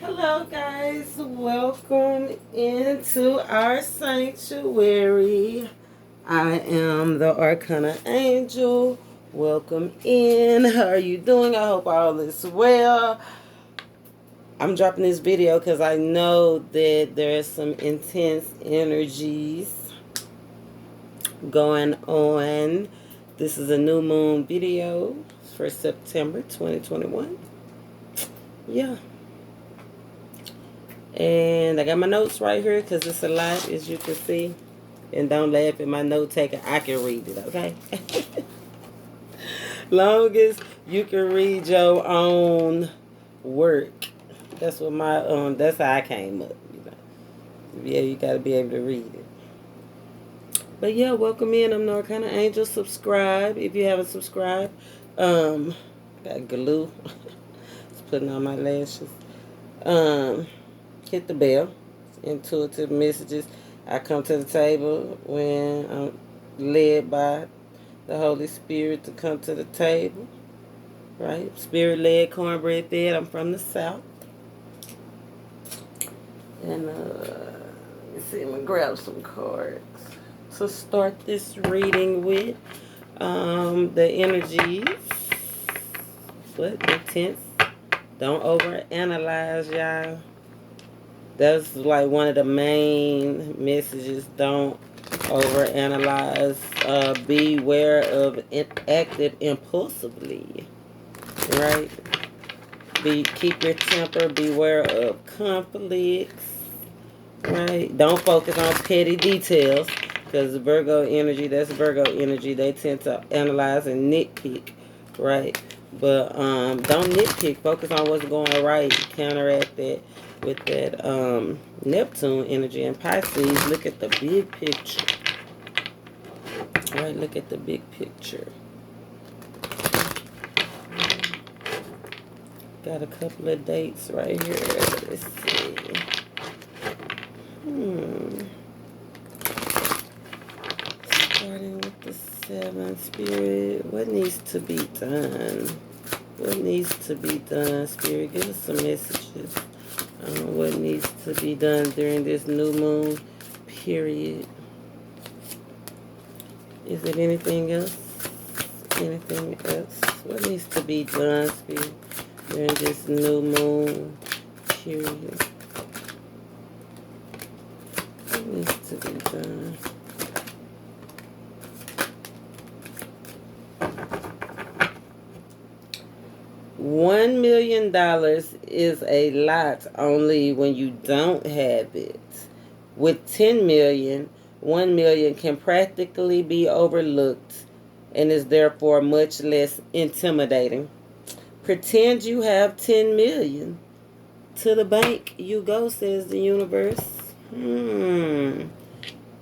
Hello, guys. Welcome into our sanctuary. I am the ArcanaAngel. Welcome in. How are you doing? I hope all is well. I'm dropping this video because I know that there's some intense energies going on. This is a new moon video for September 2021. Yeah. And I got my notes right here because it's a lot, as you can see. And don't laugh at my note taking. I can read it, okay? Long as you can read your own work. That's what that's how I came up, Yeah, you gotta be able to read it. But yeah, welcome in. I'm the ArcanaAngel. Subscribe if you haven't subscribed. Got glue. Just putting on my lashes. Hit the bell. Intuitive messages. I come to the table when I'm led by the Holy Spirit to come to the table. Right? Spirit led, cornbread fed. I'm from the South. And let me see, I'm gonna grab some cards to start this reading with. The energies, but intense. Don't overanalyze, y'all. That's like one of the main messages. Don't overanalyze. Beware of active impulsively. Right? Keep your temper. Beware of conflicts. Right? Don't focus on petty details. Because Virgo energy, that's Virgo energy. They tend to analyze and nitpick. Right? But don't nitpick. Focus on what's going right. Counteract that with that Neptune energy and Pisces. Look at the big picture. All right, look at the big picture. Got a couple of dates right here. Let's see. Starting with the 7th, Spirit. What needs to be done? What needs to be done, Spirit? Give us some messages. What needs to be done during this new moon period? Is it anything else? Anything else? What needs to be done, Spirit, during this new moon period? What needs to be done? $1 million is a lot only when you don't have it. With 10 million, 1 million can practically be overlooked and is therefore much less intimidating. Pretend you have 10 million. To the bank you go, says the universe.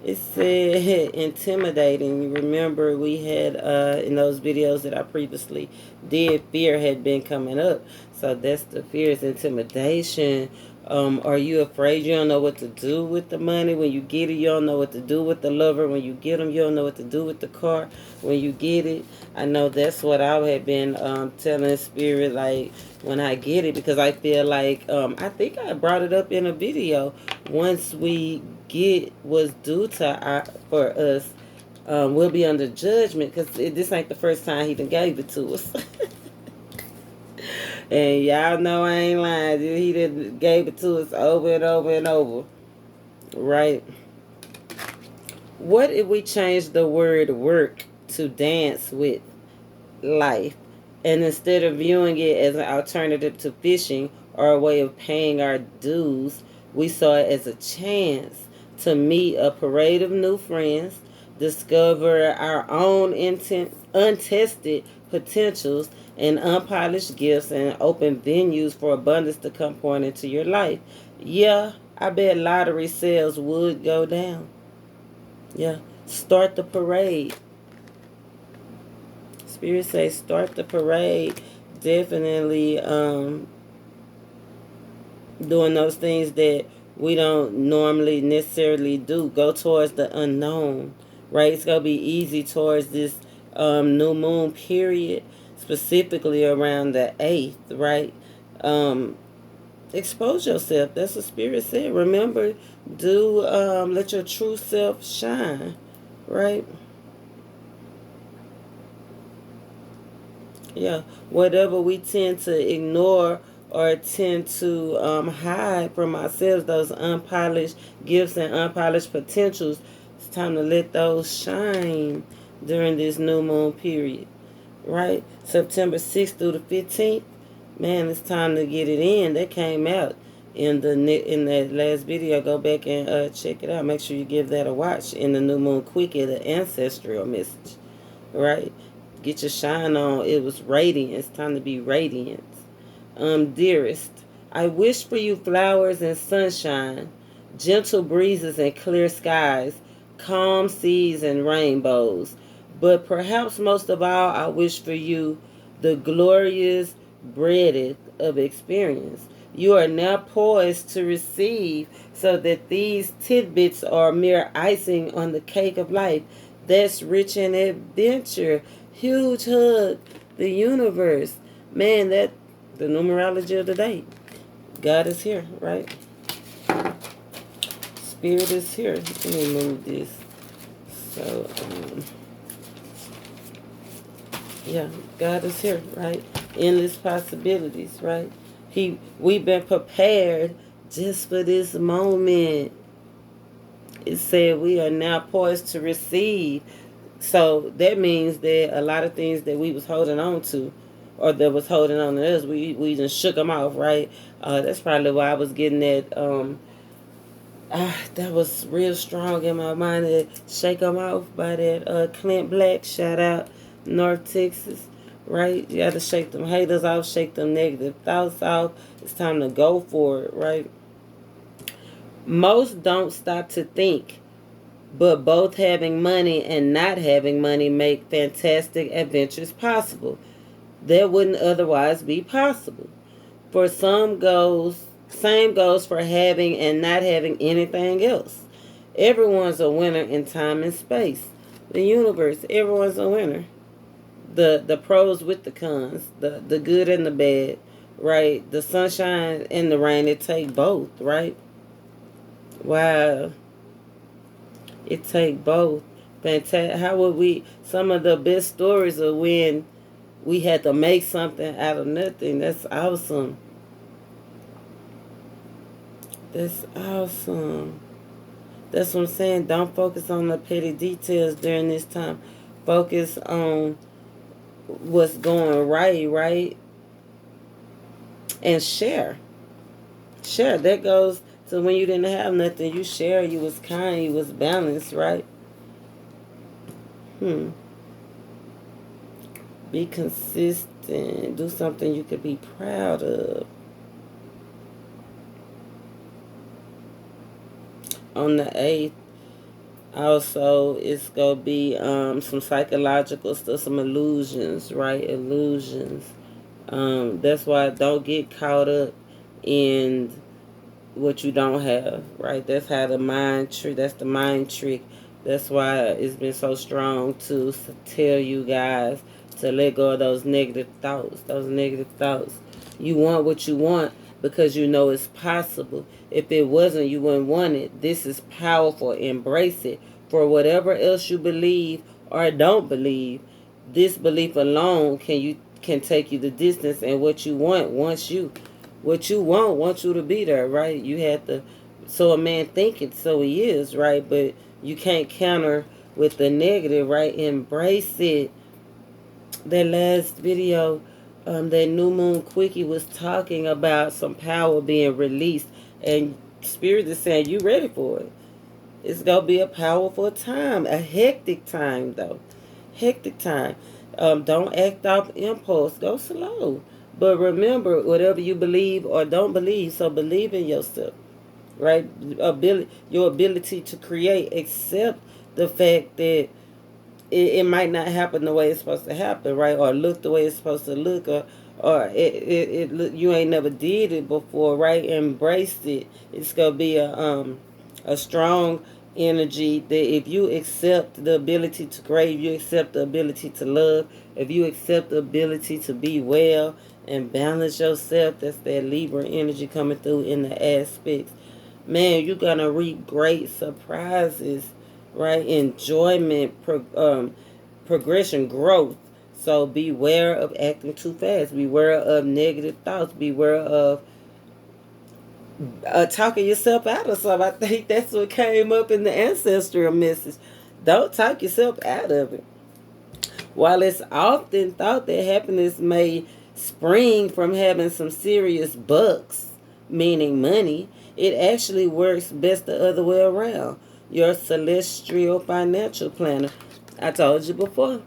It said intimidating. You remember we had in those videos that I previously did, fear had been coming up. So that's the fear, is intimidation. Are you afraid? You don't know what to do with the money. When you get it, you don't know what to do with the lover. When you get them, you don't know what to do with the car. When you get it, I know that's what I had been telling Spirit, like, when I get it, because I feel like, I think I brought it up in a video. Once we get what's due to for us, we'll be under judgment, because this ain't the first time he done gave it to us. And y'all know I ain't lying. He done gave it to us over and over and over. Right? What if we change the word work to dance with life? And instead of viewing it as an alternative to fishing or a way of paying our dues, we saw it as a chance to meet a parade of new friends, discover our own untested potentials and unpolished gifts, and open venues for abundance to come pouring into your life. Yeah, I bet lottery sales would go down. Yeah, start the parade. Spirit says start the parade. Definitely doing those things that we don't normally necessarily do. Go towards the unknown, right? It's going to be easy towards this new moon period, specifically around the 8th, right? Expose yourself. That's what Spirit said. Remember, let your true self shine, right? Yeah, whatever we tend to ignore or tend to hide from ourselves, those unpolished gifts and unpolished potentials, it's time to let those shine during this new moon period, right? September 6th through the 15th, man, it's time to get it in. That came out in that last video. Go back and check it out. Make sure you give that a watch in the new moon quickie, the ancestral message, right? Get your shine on. It was radiant. It's time to be radiant. Dearest, I wish for you flowers and sunshine, gentle breezes and clear skies, calm seas and rainbows. But perhaps most of all, I wish for you the glorious breadth of experience. You are now poised to receive, so that these tidbits are mere icing on the cake of life that's rich in adventure. Huge hug, the universe. Man, that the numerology of the day. God is here, right? Spirit is here. Let me move this. So, yeah, God is here, right? Endless possibilities, right? We've been prepared just for this moment. It said we are now poised to receive. So that means that a lot of things that we was holding on to, or that was holding on to us, we just shook them off, right? That's probably why I was getting that. That was real strong in my mind. To shake them off by that Clint Black. Shout out North Texas, right? You got to shake them haters off, shake them negative thoughts off. It's time to go for it, right? Most don't stop to think, but both having money and not having money make fantastic adventures possible that wouldn't otherwise be possible. For same goes for having and not having anything else. Everyone's a winner in time and space. The universe, everyone's a winner. The pros with the cons, the good and the bad, right? The sunshine and the rain, it take both, right? Wow. It take both. Fantastic. How would we? Some of the best stories are when we had to make something out of nothing. That's awesome. That's awesome. That's what I'm saying. Don't focus on the petty details during this time. Focus on what's going right, right? And share. Share. That goes to when you didn't have nothing. You share. You was kind. You was balanced, right? Be consistent. Do something you could be proud of. On the 8th, also, it's going to be some psychological stuff, some illusions, right? Illusions. That's why don't get caught up in what you don't have, right? That's how the mind trick. That's the mind trick. That's why it's been so strong to tell you guys to let go of those negative thoughts. Those negative thoughts. You want what you want because you know it's possible. If it wasn't, you wouldn't want it. This is powerful. Embrace it. For whatever else you believe or don't believe, this belief alone can take you the distance. And what you want wants you. What you want wants you to be there, right? You have to. So a man thinketh, so he is, right? But you can't counter with the negative, right? Embrace it. That last video, that new moon quickie was talking about some power being released, and Spirit is saying you ready for it. It's gonna be a powerful time, a hectic time though, hectic time. Don't act off impulse. Go slow, but remember whatever you believe or don't believe. So believe in yourself, right? Your ability to create. Accept the fact that it might not happen the way it's supposed to happen, right? Or look the way it's supposed to look, or you ain't never did it before, right? Embrace it. It's gonna be a strong energy that if you accept the ability to crave, you accept the ability to love, if you accept the ability to be well, and balance yourself. That's that Libra energy coming through in the aspects. Man, you're going to reap great surprises, right? Enjoyment, progression, growth. So beware of acting too fast. Beware of negative thoughts. Beware of talking yourself out of something. I think that's what came up in the ancestral message. Don't talk yourself out of it. While it's often thought that happiness may spring from having some serious bucks, meaning money, it actually works best the other way around. Your celestial financial planner. I told you before.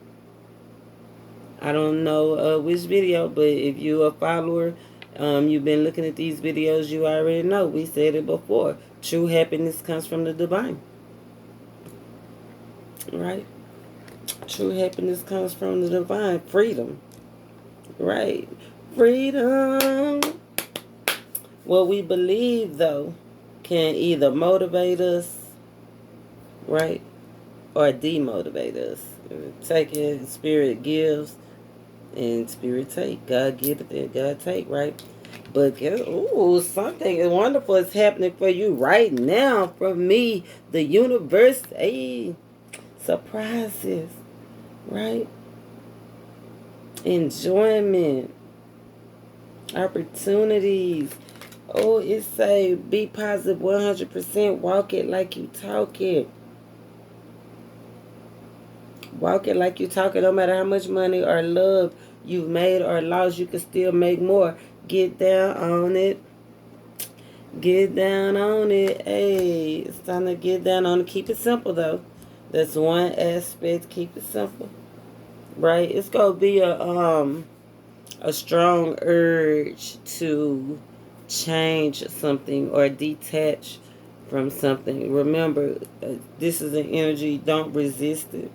I don't know which video, but if you're a follower, you've been looking at these videos, you already know. We said it before. True happiness comes from the divine. Right? True happiness comes from the divine. Freedom. Right? Freedom. What we believe, though, can either motivate us, right, or demotivate us. Take it, spirit gives, and spirit take. God give it, and God take, right? But something wonderful is happening for you right now from me, the universe. Hey, surprises, right? Enjoyment, opportunities. Oh, it say be positive 100%. Walk it like you talk it. Walk it like you talk it. No matter how much money or love you've made or lost, you can still make more. Get down on it. Get down on it. Hey, it's time to get down on it. Keep it simple, though. That's one aspect. Keep it simple. Right? It's going to be a strong urge to change something or detach from something. Remember, this is an energy. Don't resist it.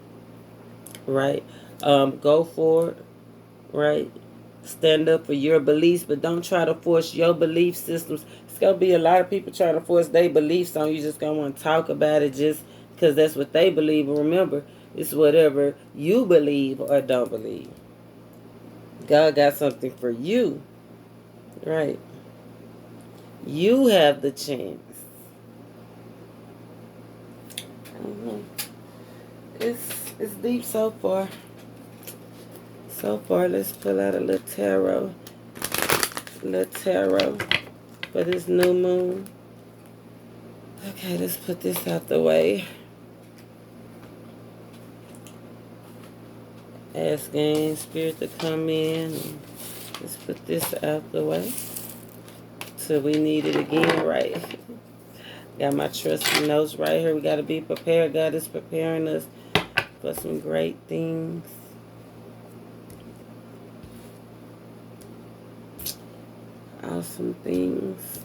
Right? Go for it. Right? Stand up for your beliefs, but don't try to force your belief systems. It's going to be a lot of people trying to force their beliefs on you. Just going to want to talk about it just because that's what they believe. And remember, it's whatever you believe or don't believe. God got something for you. Right? You have the chance. It's deep so far. So far, let's pull out a little tarot. For this new moon. Okay, let's put this out the way. Asking Spirit to come in. Let's put this out the way. Till we need it again, right? Got my trusty notes right here. We got to be prepared. God is preparing us for some great things. Awesome things.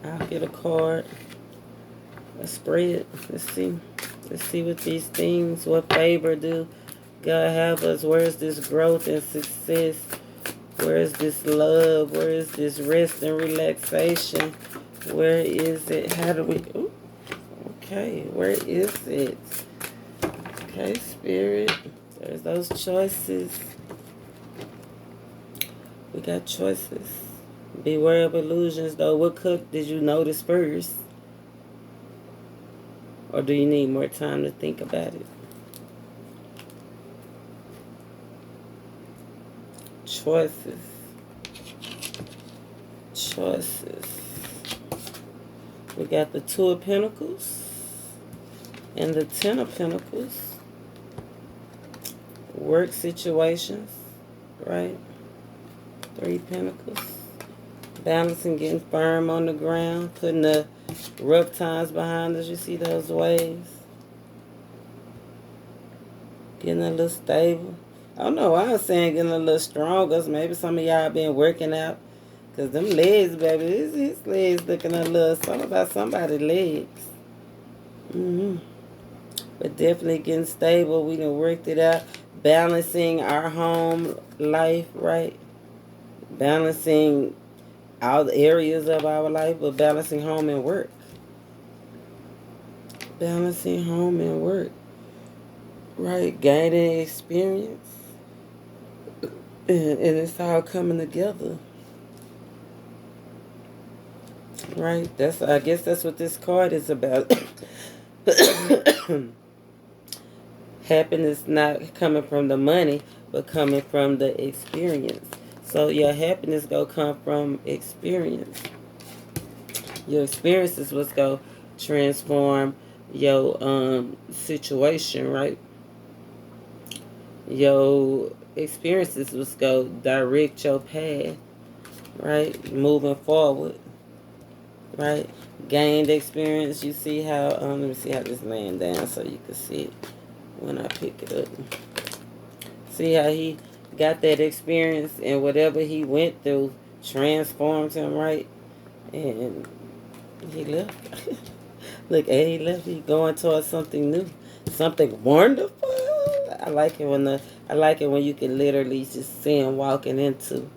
I'll get a card. A spread. Let's see. Let's see what these things, what favor do God have us. Where is this growth and success? Where is this love? Where is this rest and relaxation? Where is it? How do we... Ooh, okay, where is it? Okay, Spirit. There's those choices. We got choices. Beware of illusions, though. What cup did you notice first? Or do you need more time to think about it? Choices. Choices. We got the Two of Pentacles and the Ten of Pentacles. Work situations, right? Three Pentacles. Balancing, getting firm on the ground, putting the rough times behind us. You see those waves? Getting a little stable. I don't know why I'm saying getting a little stronger. Maybe some of y'all been working out. Because them legs, baby, his legs looking a little, something about somebody's legs. But definitely getting stable. We done worked it out. Balancing our home life, right? Balancing all the areas of our life, but balancing home and work. Balancing home and work. right? Gaining experience, and it's all coming together, right? I guess that's what this card is about. Happiness not coming from the money, but coming from the experience. So your happiness go come from experience. Your experience is what's go transform your situation, right? Your experiences was go direct your path, right? Moving forward, right? Gained experience. You see how let me see how this laying down so you can see it when I pick it up. See how he got that experience and whatever he went through transformed him, right? And he left. Look, and he left. He going towards something new, something wonderful. I like it when you can literally just see him walking into.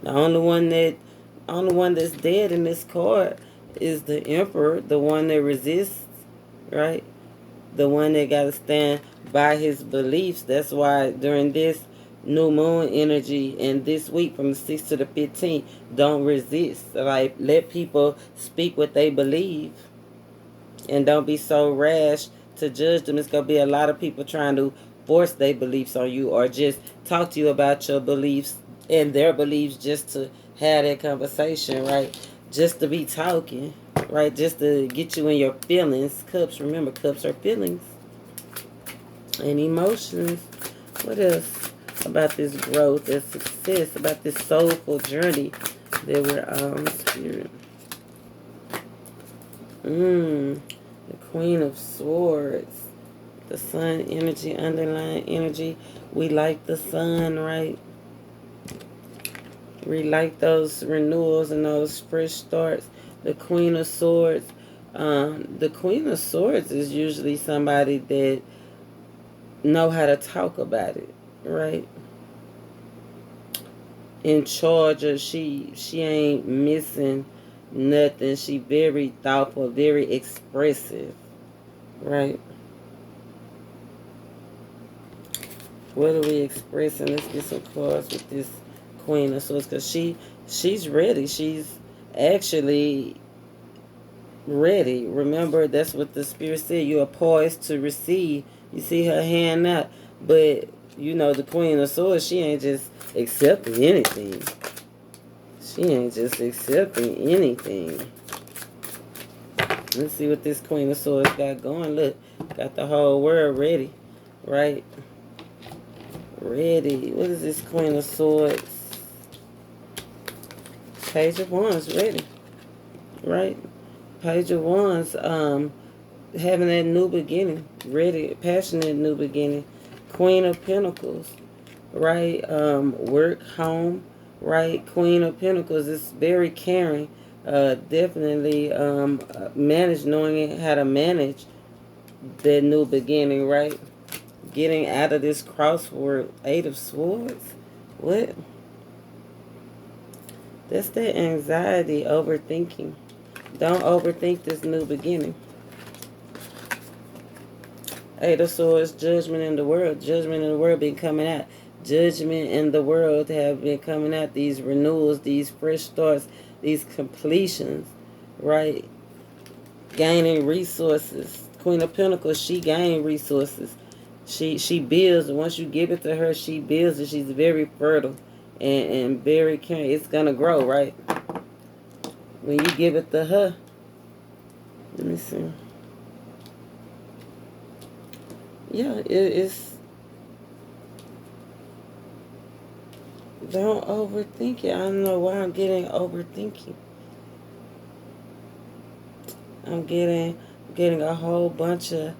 The only one that's dead in this card is the Emperor, the one that resists, right? The one that got to stand by his beliefs. That's why during this new moon energy and this week from the 6th to the 15th, don't resist. Like, let people speak what they believe and don't be so rash to judge them. It's going to be a lot of people trying to force their beliefs on you or just talk to you about your beliefs and their beliefs just to have that conversation, right? Just to be talking, right? Just to get you in your feelings. Cups, remember, cups are feelings and emotions. What else about this growth and success, about this soulful journey that we're on, spirit? The Queen of Swords, the Sun energy, underlying energy. We like the sun, right? We like those renewals and those fresh starts. The Queen of Swords. The Queen of Swords is usually somebody that know how to talk about it, right? In charge of she ain't missing nothing. She very thoughtful, very expressive, right? What are we expressing? Let's get some cards with this Queen of Swords because she's ready. She's actually ready. Remember, that's what the Spirit said. You are poised to receive. You see her hand out, but you know the Queen of Swords. She ain't just accepting anything. She ain't just accepting anything. Let's see what this Queen of Swords got going. Look, got the whole world ready, right? Ready. What is this Queen of Swords? Page of Wands, ready, right? Page of Wands, having that new beginning, ready, passionate new beginning. Queen of Pentacles, right? Work, home, right? Queen of Pentacles is very caring. Definitely knowing how to manage that new beginning, right? Getting out of this crossword. 8 of Swords. What? That's that anxiety, overthinking. Don't overthink this new beginning. 8 of Swords, judgment in the world. Judgment in the world been coming out. Judgment in the world have been coming out. These renewals, these fresh starts, these completions, right? Gaining resources. Queen of Pentacles, she gained resources. She builds. Once you give it to her, she builds it. She's very fertile and very caring. It's going to grow, right? When you give it to her. Let me see. Yeah, it's... Don't overthink it. I don't know why I'm getting overthinking. I'm getting a whole bunch of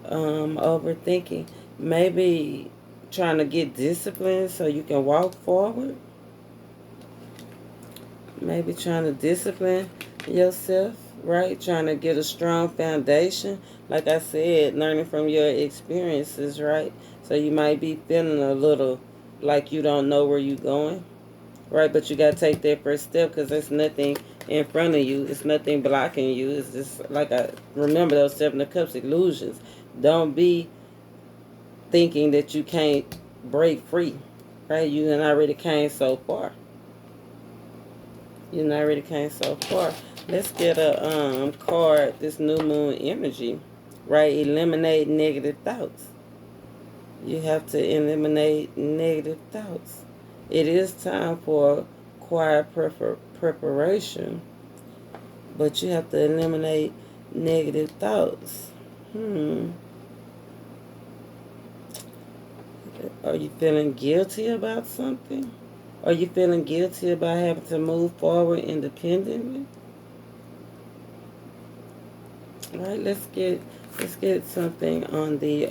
overthinking. Maybe trying to get disciplined so you can walk forward. Maybe trying to discipline yourself, right? Trying to get a strong foundation. Like I said, learning from your experiences, right? So you might be feeling a little like you don't know where you're going, right? But you got to take that first step because there's nothing in front of you. It's nothing blocking you. It's just like I remember those Seven of Cups illusions. Don't be thinking that you can't break free, right? You done already came so far. You done already came so far. Let's get a card. This new moon energy, right? Eliminate negative thoughts. You have to eliminate negative thoughts. It is time for quiet preparation, but you have to eliminate negative thoughts. Are you feeling guilty about something? Are you feeling guilty about having to move forward independently? All right, let's get something on the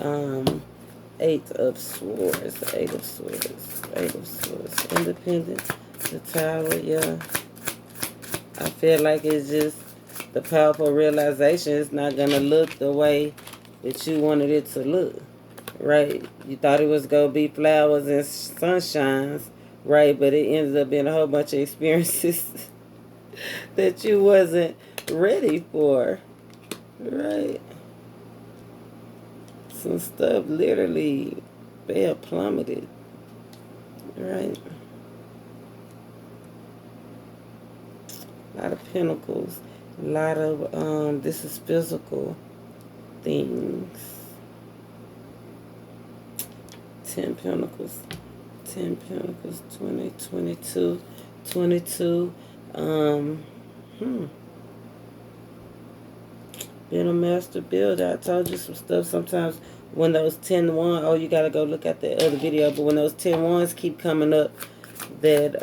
Eight of Swords. Eight of Swords. Eight of Swords. Independent. The Tower, yeah. I feel like it's just the powerful realization it's not going to look the way that you wanted it to look, right? You thought it was going to be flowers and sunshines, right? But it ended up being a whole bunch of experiences that you wasn't ready for, right? Some stuff literally fell plummeted, right? A lot of pentacles. A lot of, this is physical things. 10 pentacles. 10 pentacles. 20, 22. 22. Being a master builder. I told you some stuff sometimes when those 10 wands, oh, you got to go look at the other video, but when those 10 wands keep coming up, that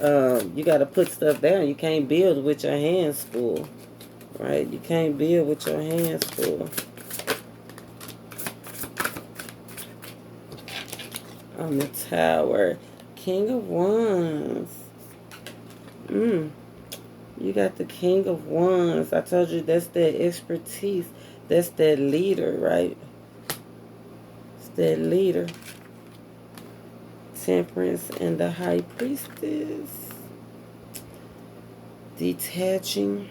you got to put stuff down. You can't build with your hands full, right? You can't build with your hands full. On the Tower, King of Wands. You got the King of Wands. I told you that's that expertise. That's that leader, right? It's that leader. Temperance and the High Priestess. Detaching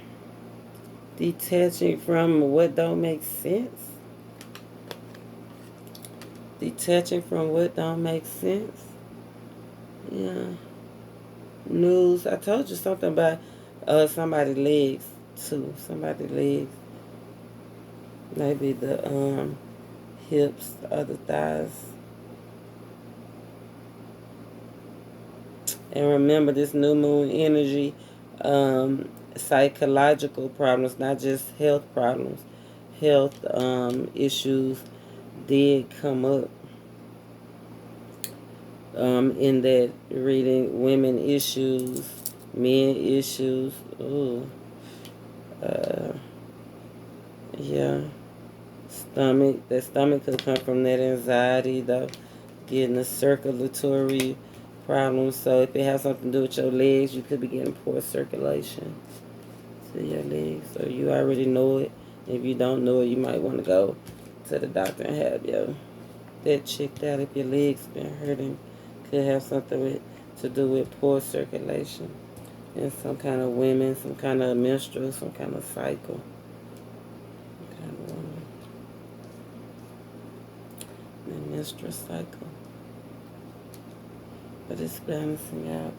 from what don't make sense. Detaching from what don't make sense. Yeah. News. I told you something about somebody's legs too. Somebody's legs. Maybe the hips, the other thighs. And remember this new moon energy, psychological problems, not just health problems. Health issues did come up in that reading. Women issues, men issues. Ooh. Yeah. Stomach. That stomach could come from that anxiety, though. Getting a circulatory problem. So if it has something to do with your legs, you could be getting poor circulation to your legs. So you already know it. If you don't know it, you might want to go to the doctor and have that checked out. If your legs been hurting, could have something to do with poor circulation and some kind of women, some kind of menstrual, some kind of cycle. Some kind of woman. The menstrual cycle. But it's balancing out.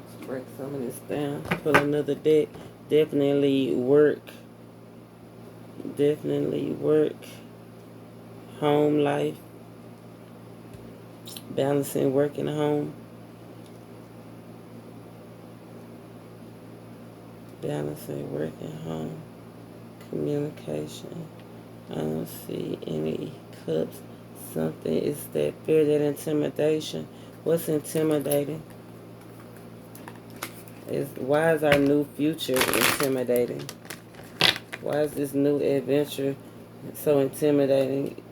Let's break some of this down. Pull another deck. Definitely work. Definitely work. Home life. Balancing work and home. Balancing work and home. Communication. I don't see any cups. Something is that fear, that intimidation. What's intimidating? Why is our new future intimidating? Why is this new adventure so intimidating?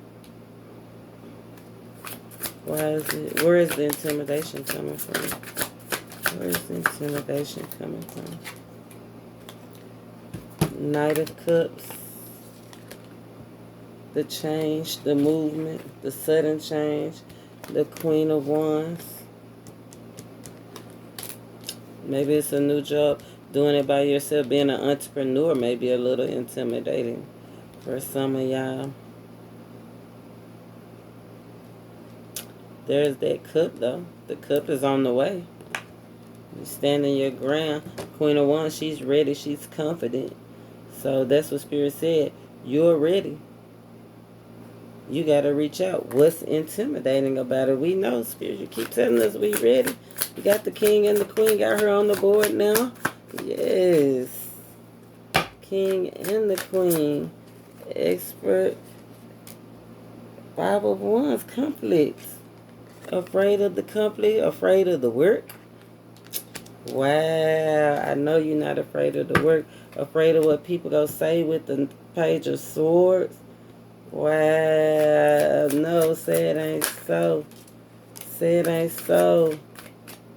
Why is it? Where is the intimidation coming from? Where is the intimidation coming from? Knight of Cups. The change, the movement, the sudden change. The Queen of Wands. Maybe it's a new job. Doing it by yourself, being an entrepreneur may be a little intimidating for some of y'all. There's that cup, though. The cup is on the way. You standing your ground. Queen of Wands, she's ready. She's confident. So that's what Spirit said. You're ready. You got to reach out. What's intimidating about it? We know, Spirit. You keep telling us we ready. You got the King and the Queen. Got her on the board now. Yes. King and the Queen. Expert. Five of Wands. Conflicts. Afraid of the conflict. Afraid of the work. Wow. I know you're not afraid of the work. Afraid of what people gonna say with the Page of Swords. Wow. No, say it ain't so. Say it ain't so.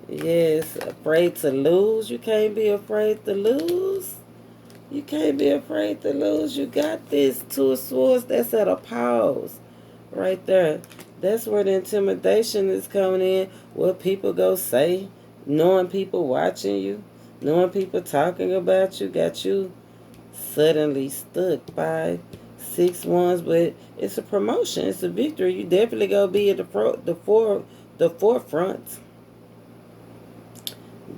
Yes. Afraid to lose. You can't be afraid to lose. You can't be afraid to lose. You got this. Two of Swords. That's at a pause. Right there. That's where the intimidation is coming in. What people go say. Knowing people watching you. Knowing people talking about you. Got you suddenly stuck. 5, 6 Wands. But it's a promotion. It's a victory. You definitely gonna be at the forefront.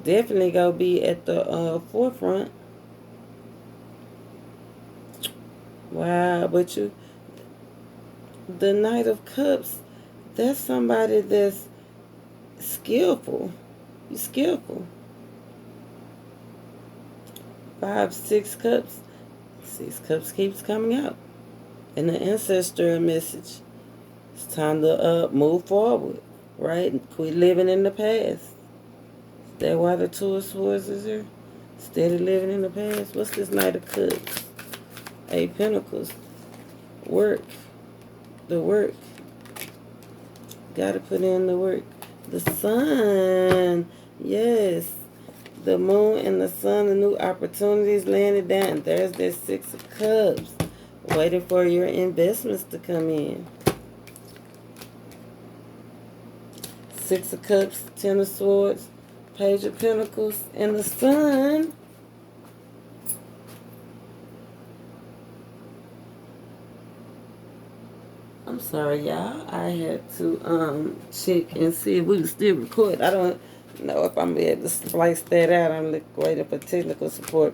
Definitely gonna be at the forefront. Wow. But you, the Knight of Cups, that's somebody that's skillful. You're skillful. 5, 6 Cups. 6 Cups keeps coming out. And the ancestor message. It's time to move forward, right? Quit living in the past. Is that why the Two of Swords is here? Steady living in the past. What's this Knight of Cups? 8 Pentacles. Work. The work. Gotta put in the work. The Sun. Yes. The Moon and the Sun, the new opportunities landed down. There's that 6 of Cups. Waiting for your investments to come in. 6 of Cups, 10 of Swords, Page of Pentacles, and the Sun. I'm sorry, y'all. I had to check and see if we were still recording. I don't know if I'm able to splice that out. I'm waiting for technical support.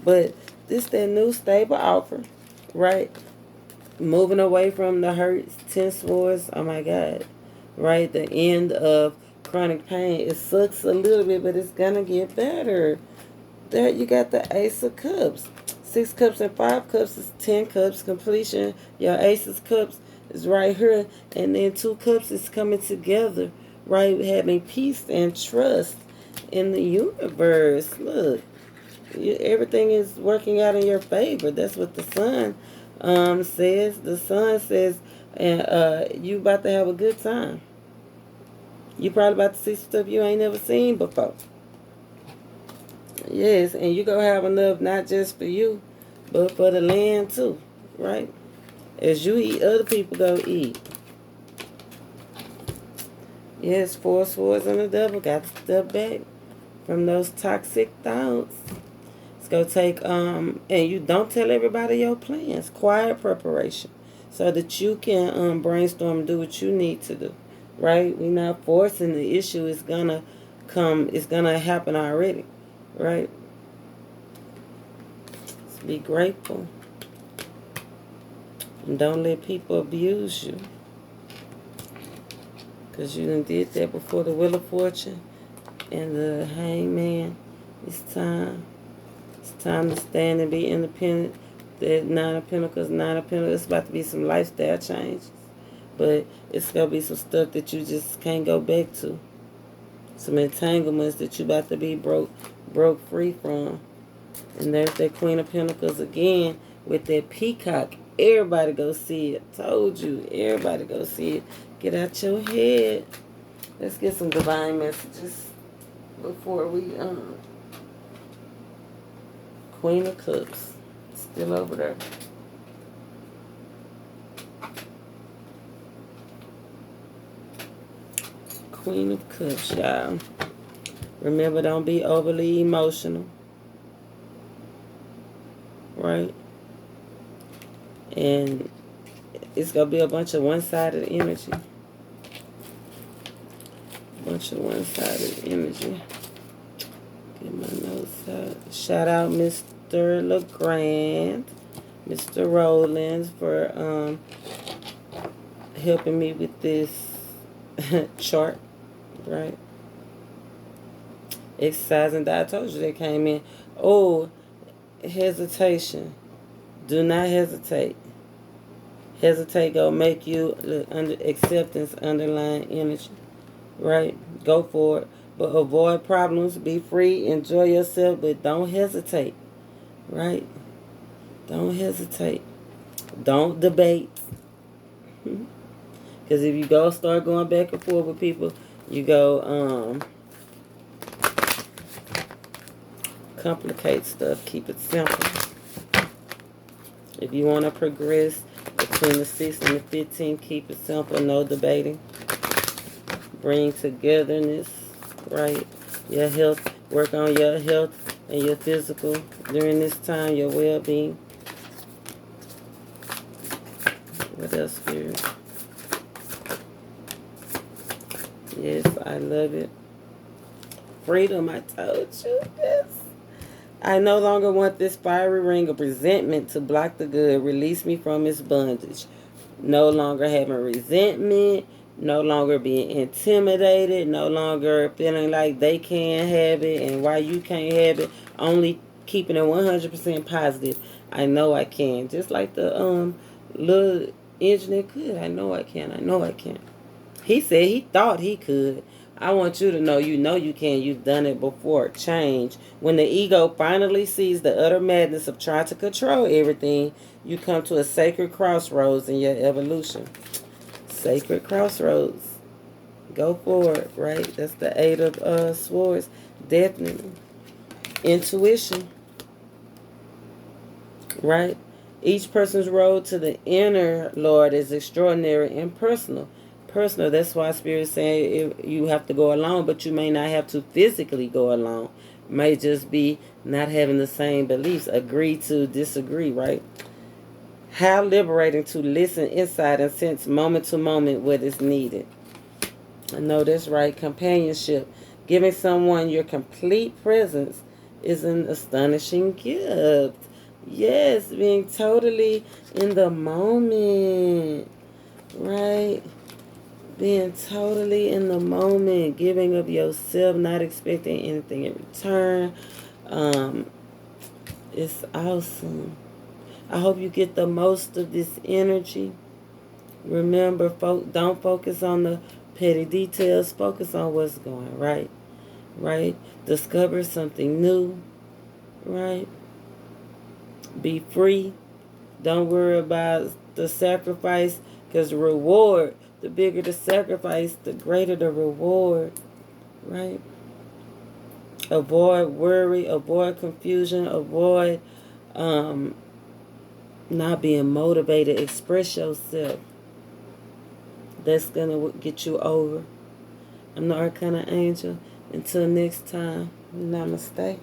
But this that new stable offer, right? Moving away from the hurts, 10 Swords. Oh my God. Right? The end of chronic pain. It sucks a little bit, but it's gonna get better. There you got the Ace of Cups. 6 Cups and 5 Cups is 10 Cups completion. Your Ace of Cups is right here. And then 2 Cups is coming together. Right? Having peace and trust in the universe. Look. Everything is working out in your favor. That's what the Sun says. The Sun says, and you about to have a good time. You probably about to see stuff you ain't never seen before. Yes, and you gonna have enough not just for you, but for the land too, right? As you eat, other people go eat. Yes, 4 Swords and the Devil. Got to step back from those toxic thoughts. It's gonna take and you don't tell everybody your plans. Quiet preparation, so that you can brainstorm and do what you need to do. Right? We're not forcing the issue. It's gonna come. It's gonna happen already. Right? Just be grateful. And don't let people abuse you. Because you done did that before. The Wheel of Fortune and the Hangman. It's time. It's time to stand and be independent. That 9 of Pentacles, 9 of Pentacles. It's about to be some lifestyle changes. But it's going to be some stuff that you just can't go back to. Some entanglements that you about to be broke free from. And there's that Queen of Pentacles again with that peacock. Everybody go see it. Told you. Everybody go see it. Get out your head. Let's get some divine messages before we Queen of Cups. Still over there. Queen of Cups, y'all. Remember, don't be overly emotional. Right? And it's going to be a bunch of one-sided energy. Get my notes out. Shout out Mr. LeGrand, Mr. Rollins for helping me with this chart, right? Exercising that I told you that came in. Oh, hesitation. Do not hesitate. Hesitate gonna make you under acceptance, underlying energy, right? Go for it, but avoid problems. Be free, enjoy yourself, but don't hesitate, right? Don't hesitate. Don't debate. Because if you start going back and forth with people, you go complicate stuff. Keep it simple. If you want to progress between the 6th and the 15th, keep it simple. No debating. Bring togetherness, right? Your health. Work on your health and your physical during this time. Your well-being. What else, Spirit? Yes, I love it. Freedom, I told you this. I no longer want this fiery ring of resentment to block the good. Release me from its bondage. No longer having resentment. No longer being intimidated. No longer feeling like they can't have it and why you can't have it. Only keeping it 100% positive. I know I can. Just like the little engineer could. I know I can. I know I can. He said he thought he could. I want you to know you can. You've done it before. Change. When the ego finally sees the utter madness of trying to control everything, you come to a sacred crossroads in your evolution. Sacred crossroads. Go for it, right? That's the 8 of Swords. Definitely. Intuition. Right? Each person's road to the inner Lord is extraordinary and personal. That's why Spirit is saying you have to go alone, but you may not have to physically go alone. It may just be not having the same beliefs. Agree to disagree, right? How liberating to listen inside and sense moment to moment what is needed. I know that's right. Companionship. Giving someone your complete presence is an astonishing gift. Yes, being totally in the moment, right? Being totally in the moment, giving of yourself, not expecting anything in return. It's awesome. I hope you get the most of this energy. Remember, don't focus on the petty details. Focus on what's going right. Right? Discover something new. Right? Be free. Don't worry about the sacrifice, because the reward, the bigger the sacrifice, the greater the reward, right? Avoid worry, avoid confusion, avoid not being motivated. Express yourself. That's going to get you over. I'm the ArcanaAngel. Until next time, namaste.